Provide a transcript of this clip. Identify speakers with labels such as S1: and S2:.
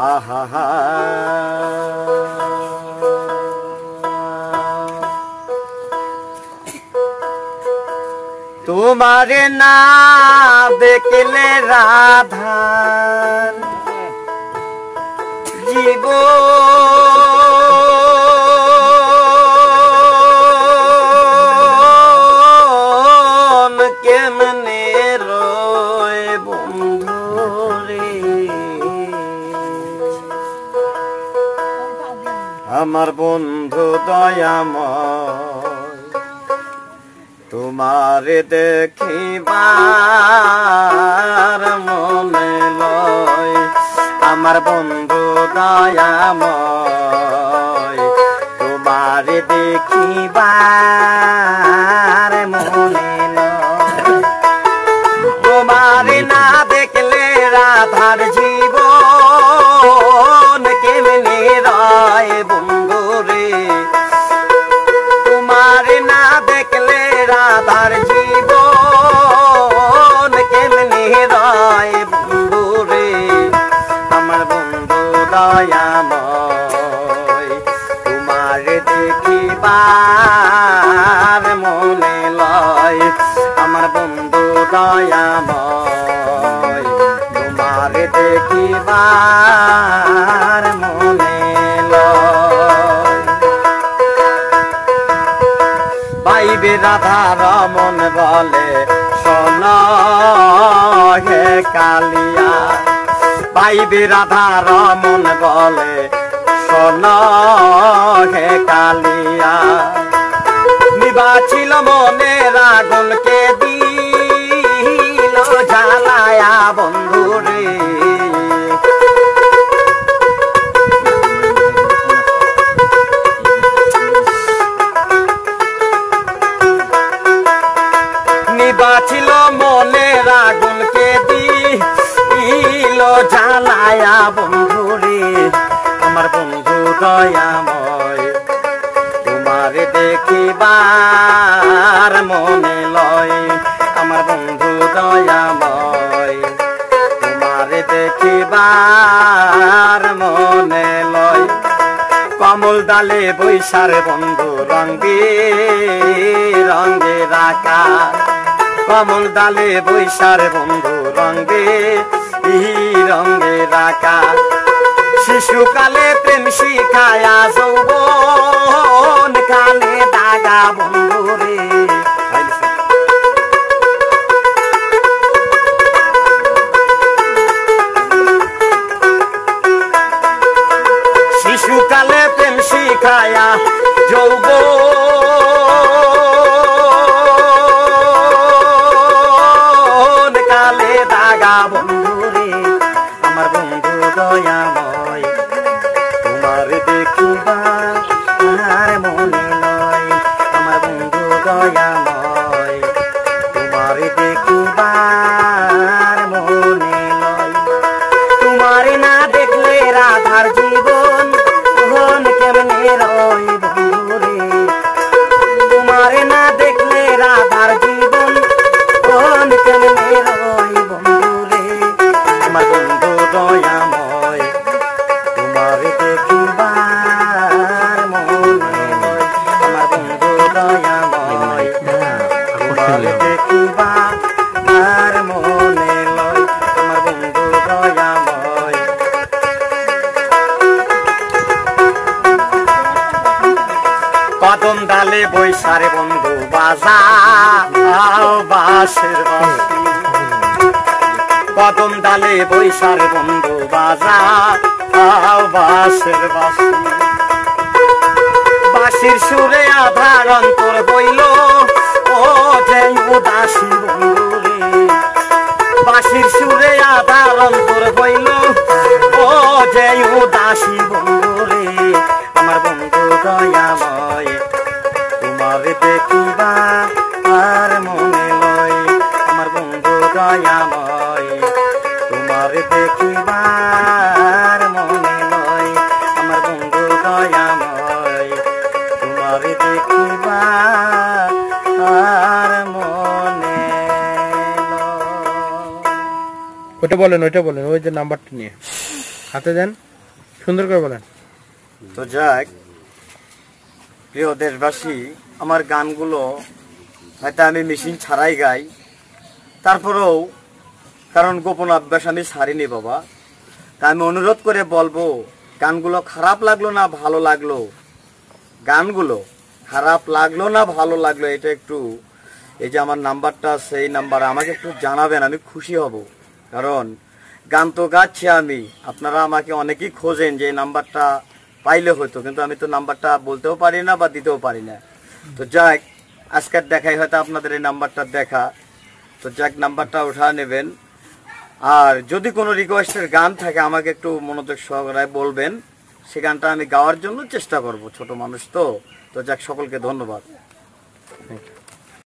S1: আহা হা তোমারে না দেখলে রাধার জীবন কেমনে রয় বন্ধুরে আমার বন্ধু দয়াময় তোমারে দেখিবার মনে লয় আমার বন্ধু দয়াময় তোমারে দেখিবার মনে লয় তোমারে না দেখলে রাধার জীবন কেমনে রয় বন্ধুরে তোমারে না দেখলে রাধার জীবন কেমনে রয় বন্ধুরে আমার বন্ধু দয়াময় তোমারে দেখিবার মনে লয় আমার বন্ধু দয়াময় তোমারে দেখিবার মনে লয় পাইবে রাধা রমন বলে শোন হে কালিয়া পাইবে রাধা রমন বলে শোন হে কালিয়া নিবাছিল মনের আগুনকে দিল জ্বালায়া বন্ধুরে বাছিল মনের আগুনকে দিল জ্বালায়া বন্ধুরে আমার বন্ধু দয়াময় তোমারে দেখিবার মনে লয় আমার বন্ধু দয়াময় তোমারে দেখিবার মনে লয় কমল ডালে বৈশার বন্ধু রঙ্গে রঙ্গে রাখা কমল ডালে বৈশার বন্ধু রঙ্গে রঙ্গে রাখা শিশুকালে প্রেম শিখায়া যৌবন কালে দাগা বন্ধুরে শিশুকালে প্রেম শিখায়া যৌবন কালে দাগা বন্ধুরে আমার বন্ধু দয়াময় তোমার দেখিবার মনে লয় আমার বন্ধু দয়াময় তোমার দেখিবার মনে লয় তোমারে না দেখলে রাধার জীবন কেমনে রয় বন্ধুরে তোমারে না দেখলে রাধার জীবন কেমনে রয় বন্ধুরে আমার বন্ধু দয়াময় তোমারে দেখিবার মনে লয় আমার বন্ধু দয়াময় তোমারে দেখিবার মনে লয় আমার বন্ধু দয়াময় কদম ডালে বৈশারে বন্ধু বাজা বাঁশের বাঁশি কদম ডালে বৈশারে বন্ধু বাজা বাঁশের বাঁশি বাঁশির সুরে আধার অন্তর বইল ও যে উদাসী বন্ধুরে বাঁশির সুরে আধার অন্তর বইল ও যে উদাসী বন্ধুরে আমার বন্ধু দয়াময় তোমারে দেখিবার মনে লয় আমার বন্ধু দয়াময় তোমারে দেখিবার মনে লয় আমার বন্ধু দয়াময় তোমারে দেখিবার মনে লয়
S2: ওটা বলেন ওই যে নাম্বারটা নিয়ে হাতে দেন। সুন্দর করে বলেন।
S1: তো যাক, প্রিয় দেশবাসী, আমার গানগুলো হয়তো আমি মেশিন ছাড়াই গাই, তারপরেও কারণ গোপন অভ্যাস আমি ছাড়িনি বাবা। তা আমি অনুরোধ করে বলবো, গানগুলো খারাপ লাগলো না ভালো লাগলো, গানগুলো খারাপ লাগলো না ভালো লাগলো, এটা একটু এই যে আমার নাম্বারটা আছে, এই নাম্বারে আমাকে একটু জানাবেন, আমি খুশি হব। কারণ গান তো গাচ্ছি আমি, আপনারা আমাকে অনেকেই খোঁজেন যে এই নাম্বারটা পাইলে হতো, কিন্তু আমি তো নাম্বারটা বলতেও পারি না বা দিতেও পারি না। তো যাক, আজকের দেখাই হয়তো আপনাদের এই নাম্বারটা দেখা, তো যাক নাম্বারটা উঠা নেবেন। আর যদি কোনো রিকোয়েস্টের গান থাকে আমাকে একটু মনোযোগ সহকারে বলবেন, সে গানটা আমি গাওয়ার জন্য চেষ্টা করব, ছোট মানুষ তো। তো যাক, সকলকে ধন্যবাদ।